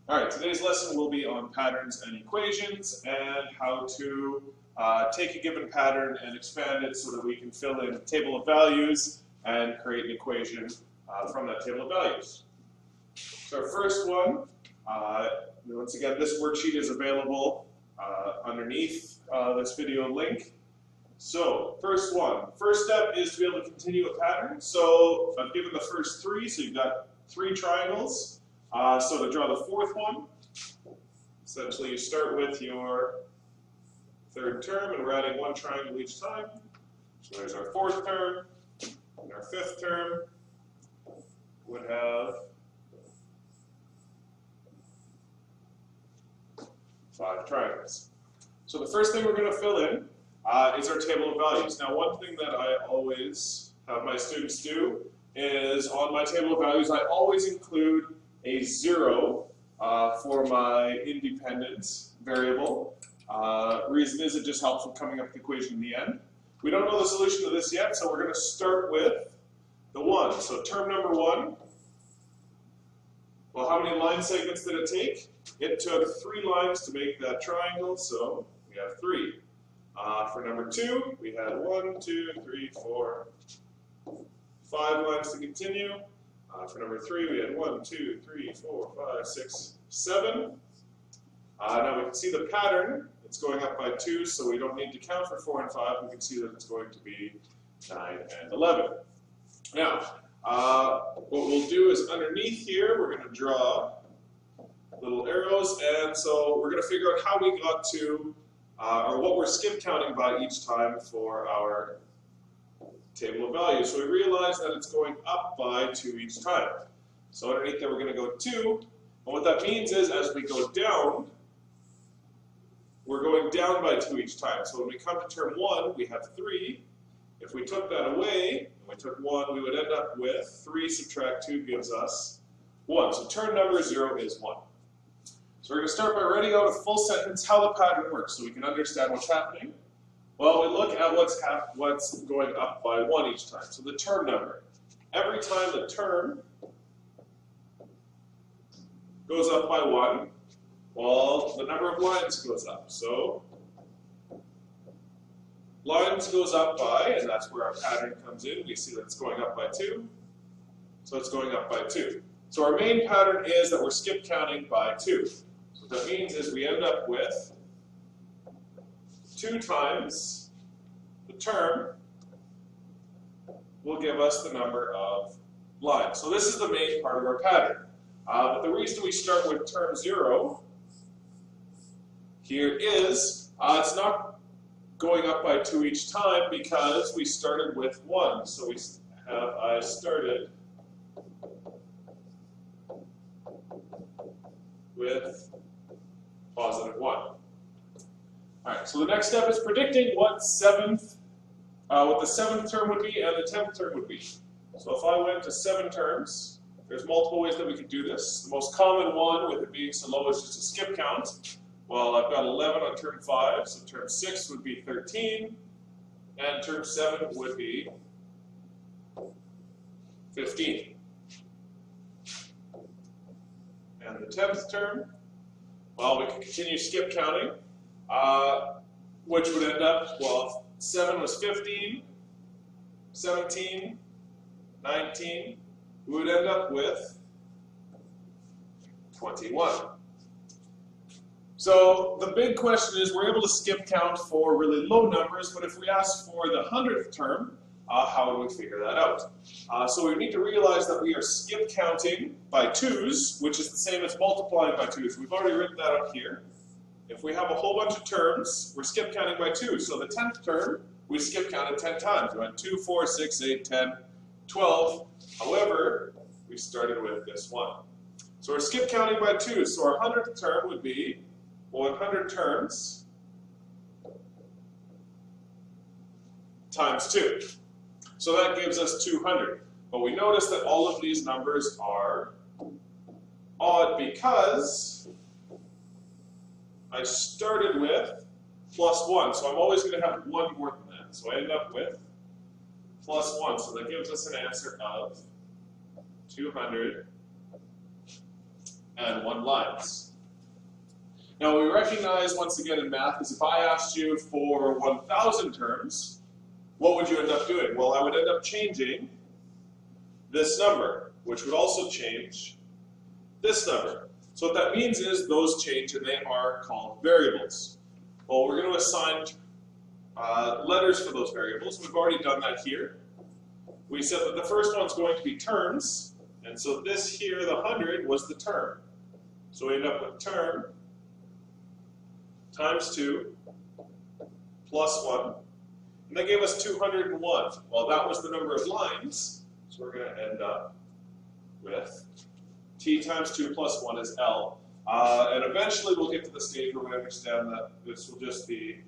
All right, today's lesson will be on patterns and equations and how to take a given pattern and expand it so that we can fill in a table of values and create an equation from that table of values. So our first one, once again, this worksheet is available underneath this video link. So first step is to be able to continue a pattern. So I've given the first three, so you've got three triangles. So to draw the fourth one, essentially you start with your third term, and we're adding one triangle each time. So there's our fourth term, and our fifth term would have 5 triangles. So the first thing we're going to fill in is our table of values. Now, one thing that I always have my students do is on my table of values, I always include a 0 for my independent variable. Reason is it just helps with coming up with the equation in the end. We don't know the solution to this yet, so we're going to start with the 1. So term number 1, well, how many line segments did it take? It took 3 lines to make that triangle, so we have 3. For number 2, we had 1, 2, 3, 4, 5 lines to continue. For number 3, we had 1, 2, 3, 4, 5, 6, 7. Now we can see the pattern. It's going up by 2, so we don't need to count for 4 and 5. We can see that it's going to be 9 and 11. Now, what we'll do is underneath here, we're going to draw little arrows, and so we're going to figure out how we got to, or what we're skip counting by each time for our table of values. So we realize that it's going up by 2 each time. So underneath there, we're going to go 2, and what that means is as we go down, we're going down by 2 each time. So when we come to term 1, we have 3. If we took that away, and we took 1, we would end up with 3 subtract 2 gives us 1. So term number 0 is 1. So we're going to start by writing out a full sentence how the pattern works so we can understand what's happening. Well, we look at what's going up by 1 each time. So the term number. Every time the term goes up by 1, well, the number of lines goes up. So lines goes up by, and that's where our pattern comes in. We see that it's going up by 2. So it's going up by 2. So our main pattern is that we're skip counting by 2. So what that means is we end up with 2 times the term will give us the number of lines. So this is the main part of our pattern. But the reason we start with term 0 here is it's not going up by 2 each time because we started with 1. So we have I started with positive 1. All right, so the next step is predicting what the 7th term would be and the 10th term would be. So if I went to 7 terms, there's multiple ways that we could do this. The most common one, with it being so low, is just a skip count. Well, I've got 11 on term 5, so term 6 would be 13, and term 7 would be 15. And the 10th term, well, we can continue skip counting, which would end up, well, 7 was 15, 17, 19, we would end up with 21. So the big question is, we're able to skip count for really low numbers, but if we ask for the 100th term, how would we figure that out? So we need to realize that we are skip counting by 2's, which is the same as multiplying by 2's. We've already written that up here. If we have a whole bunch of terms, we're skip counting by 2. So the 10th term, we skip counted 10 times. We went 2, 4, 6, 8, 10, 12. However, we started with this 1. So we're skip counting by 2. So our 100th term would be 100 terms times 2. So that gives us 200. But we notice that all of these numbers are odd because I started with plus 1. So I'm always going to have 1 more than that. So I end up with plus 1. So that gives us an answer of 200 and 1 lines. Now we recognize once again in math is if I asked you for 1,000 terms, what would you end up doing? Well, I would end up changing this number, which would also change this number. So what that means is those change and they are called variables. Well, we're going to assign letters for those variables. We've already done that here. We said that the first one's going to be terms, and so this here, the 100, was the term. So we end up with term times 2 plus 1, and that gave us 201. Well, that was the number of lines, so we're going to end up with t times 2 plus 1 is L. And eventually we'll get to the stage where we understand that this will just be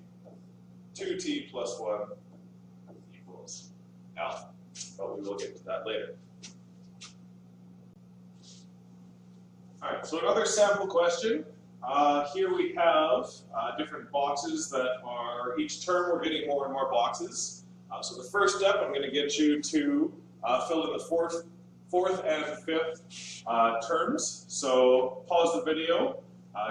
2t plus 1 equals L. But we will get to that later. Alright, so another sample question. Here we have different boxes that are, each term we're getting more and more boxes. So the first step, I'm going to get you to fill in the fourth and fifth terms. So pause the video,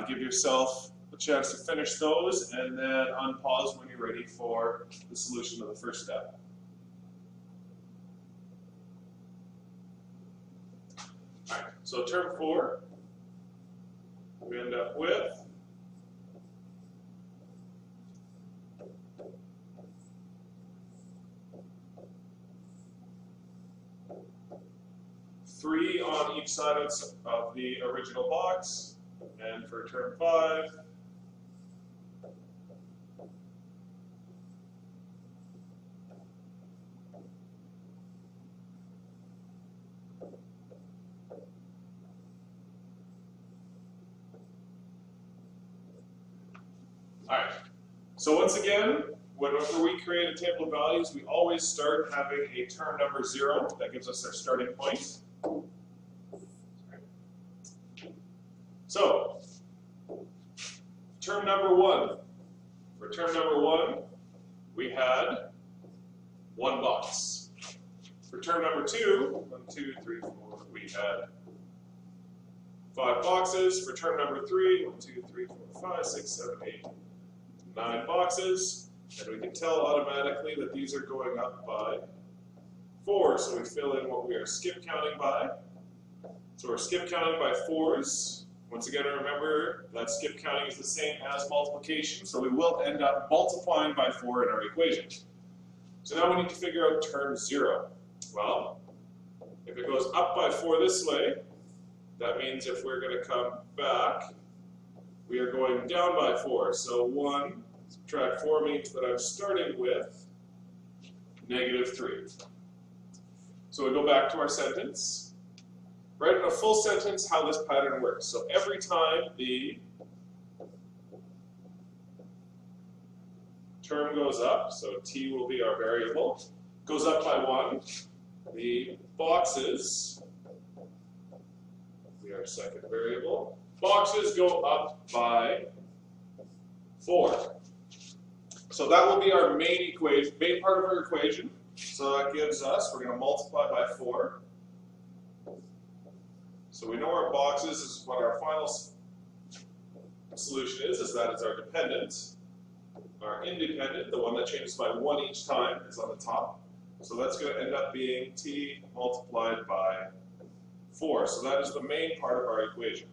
give yourself a chance to finish those, and then unpause when you're ready for the solution of the first step. Alright, so term 4, we end up with 3 on each side of the original box, and for term 5, Alright, so once again, whenever we create a table of values, we always start having a term number 0. That gives us our starting point. So, term number 1. For term number 1, we had 1 box. For term number 2, 1, 2, 3, 4, we had 5 boxes. For term number 3, 1, 2, 3, 4, 5, 6, 7, 8, 9 boxes. And we can tell automatically that these are going up by 4. So we fill in what we are skip counting by. So we're skip counting by 4s. Once again, remember that skip counting is the same as multiplication, so we will end up multiplying by 4 in our equation. So now we need to figure out term 0. Well, if it goes up by 4 this way, that means if we're going to come back, we are going down by 4. So 1 subtract 4 means that I'm starting with -3. So we go back to our sentence. Write in a full sentence how this pattern works. So every time the term goes up, so t will be our variable, goes up by 1, the boxes, will be our second variable, boxes go up by 4. So that will be our main equation, main part of our equation. So that gives us, we're going to multiply by 4. So we know our boxes is what our final solution is that is our dependent. Our independent, the one that changes by 1 each time, is on the top. So that's going to end up being t multiplied by 4. So that is the main part of our equation.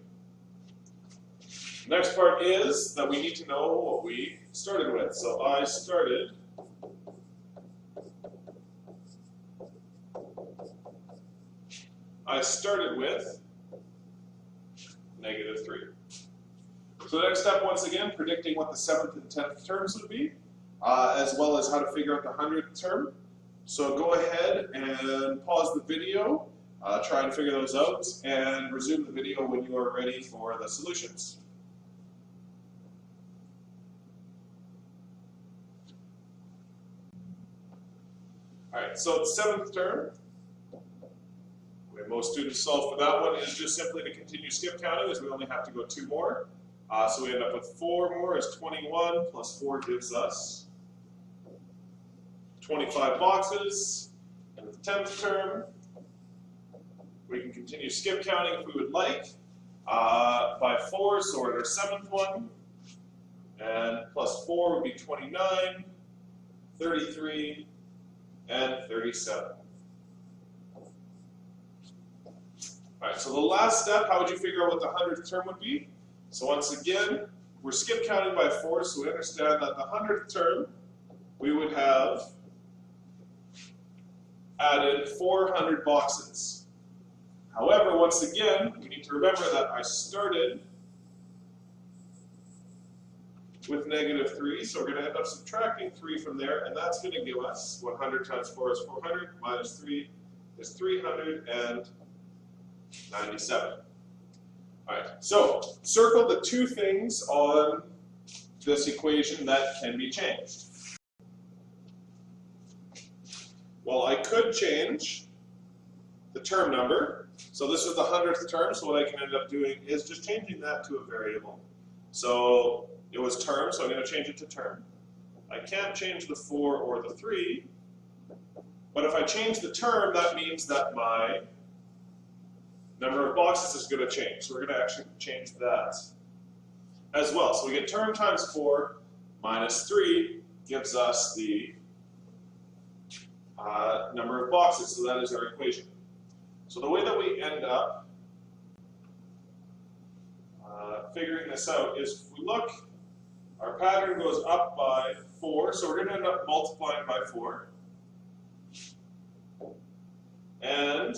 Next part is that we need to know what we started with. So I started with -3. So the next step, once again, predicting what the 7th and 10th terms would be, as well as how to figure out the 100th term. So go ahead and pause the video, try and figure those out, and resume the video when you are ready for the solutions. Alright, so the 7th term, the way most students solve for that one is just simply to continue skip counting, as we only have to go 2 more. So we end up with 4 more is 21, plus 4 gives us 25 boxes. And the 10th term, we can continue skip counting if we would like. 4, so we're at our 7th one. And plus 4 would be 29, 33, and 37. Alright, so the last step, how would you figure out what the 100th term would be? So once again, we're skip counting by 4, so we understand that the 100th term, we would have added 400 boxes. However, once again, we need to remember that I started with -3, so we're going to end up subtracting 3 from there, and that's going to give us 100 times 4 is 400, minus 3 is 397. Alright, so circle the two things on this equation that can be changed. Well, I could change the term number. So this is the 100th term, so what I can end up doing is just changing that to a variable. So it was term, so I'm going to change it to term. I can't change the 4 or the 3, but if I change the term, that means that my number of boxes is going to change. So we're going to actually change that as well. So we get term times 4 minus 3 gives us the number of boxes, so that is our equation. So the way that we end up figuring this out is if we look, our pattern goes up by 4, so we're going to end up multiplying by 4. And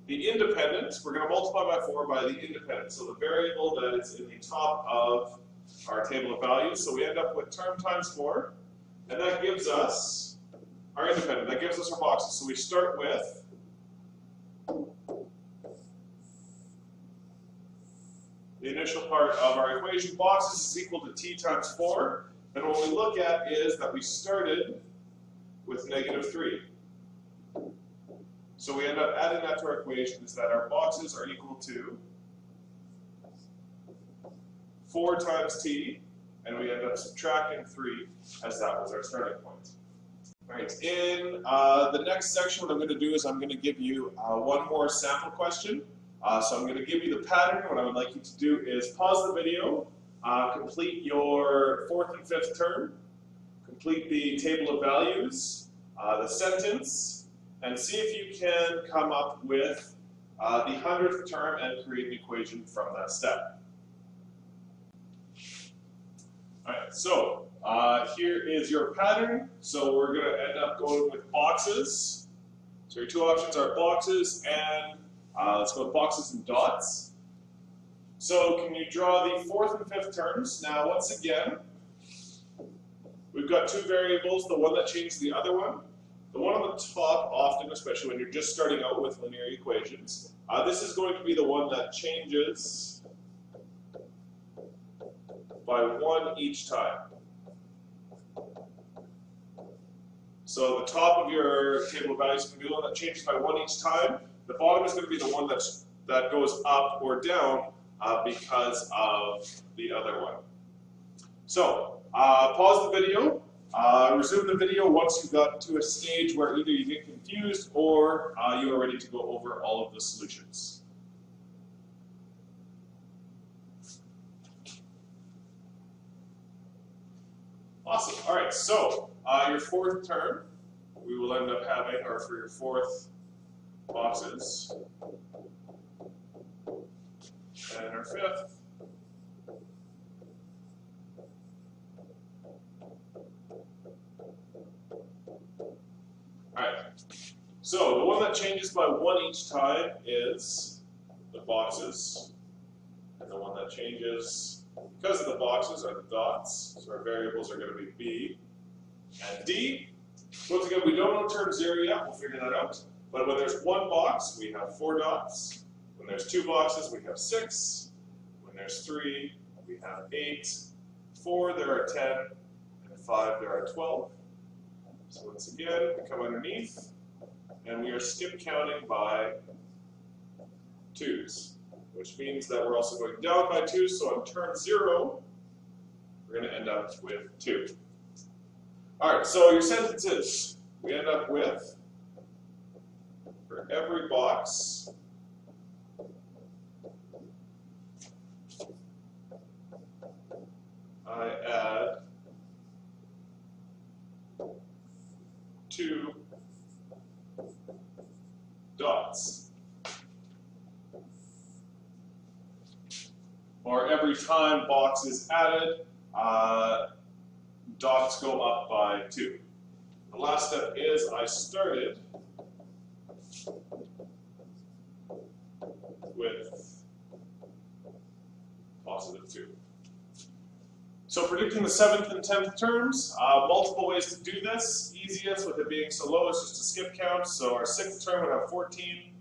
the independent, we're going to multiply by 4 by the independent, so the variable that is in the top of our table of values. So we end up with term times 4, and that gives us our independent, that gives us our boxes. So we start with the initial part of our equation, boxes is equal to t times 4, and what we look at is that we started with -3. So we end up adding that to our equation is that our boxes are equal to 4 times t, and we end up subtracting 3 as that was our starting point. All right, in the next section, what I'm going to do is I'm going to give you one more sample question. So I'm going to give you the pattern. What I would like you to do is pause the video, complete your 4th and 5th term, complete the table of values, the sentence, and see if you can come up with the 100th term and create an equation from that step. Alright, so here is your pattern. So we're going to end up going with boxes. So your two options are boxes and let's go with boxes and dots. So can you draw the 4th and 5th terms? Now once again, we've got two variables, the one that changes the other one. The one on the top often, especially when you're just starting out with linear equations, this is going to be the one that changes by 1 each time. So the top of your table of values is going to be the one that changes by 1 each time. The bottom is going to be the one that goes up or down because of the other one. So pause the video. Resume the video once you've got to a stage where either you get confused or you are ready to go over all of the solutions. Awesome. All right, so your 4th term, we will end up having, or for your 4th boxes, and our 5th. Alright, so the one that changes by 1 each time is the boxes, and the one that changes because of the boxes are the dots, so our variables are going to be B and D. Once again, we don't know term 0 yet, we'll figure that out, but when there's 1 box, we have 4 dots, when there's 2 boxes, we have 6, when there's 3, we have 8, 4, there are 10, and 5, there are 12. So once again, we come underneath, and we are skip counting by 2's, which means that we're also going down by 2, so on term 0, we're going to end up with 2. Alright, so your sentences, we end up with, for every box, dots. Or every time box is added, dots go up by 2. The last step is I started with positive 2. So predicting the 7th and 10th terms, multiple ways to do this. Easiest with it being so low is just to skip count. So our 6th term would have 14,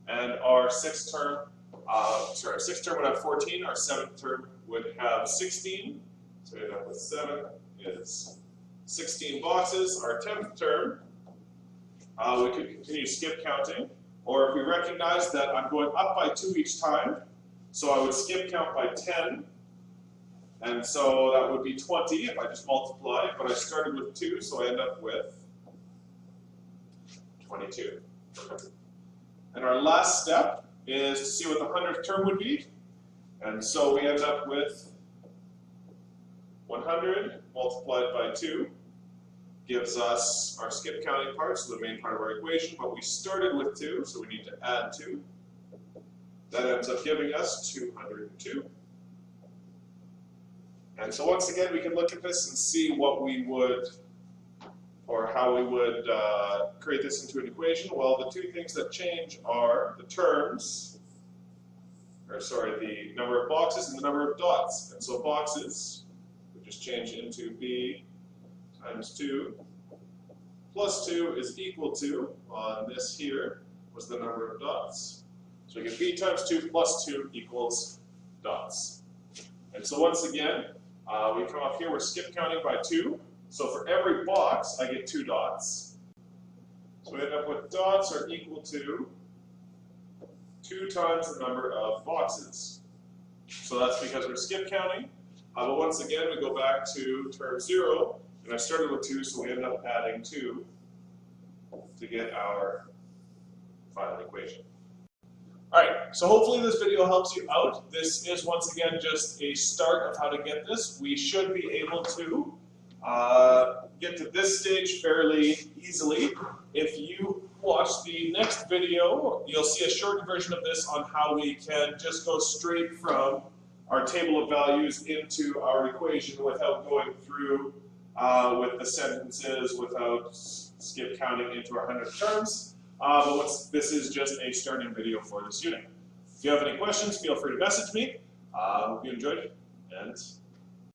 and our 6th term, our 6th term would have 14, our 7th term would have 16. So we end up with 7 is 16 boxes. Our 10th term, we could continue skip counting, or if we recognize that I'm going up by 2 each time, so I would skip count by 10, and so that would be 20 if I just multiply, but I started with 2, so I end up with 22. And our last step is to see what the 100th term would be, and so we end up with 100 multiplied by 2 gives us our skip counting part, so the main part of our equation, but we started with 2, so we need to add 2. That ends up giving us 202. And so once again, we can look at this and see what we would, or how we would create this into an equation. Well, the two things that change are the terms, or sorry, the number of boxes and the number of dots. And so boxes, we just change into B times 2 plus 2 is equal to, on this here, was the number of dots. So we get B times 2 plus 2 equals dots. And so once again, we come up here, we're skip counting by 2. So for every box, I get 2 dots. So we end up with dots are equal to 2 times the number of boxes. So that's because we're skip counting. But once again, we go back to term 0, and I started with 2, so we end up adding 2 to get our final equation. Alright, so hopefully this video helps you out. This is once again just a start of how to get this. We should be able to get to this stage fairly easily. If you watch the next video, you'll see a shortened version of this on how we can just go straight from our table of values into our equation without going through with the sentences, without skip counting into our 100 terms. But this is just a starting video for this unit. If you have any questions, feel free to message me. Hope you enjoyed, and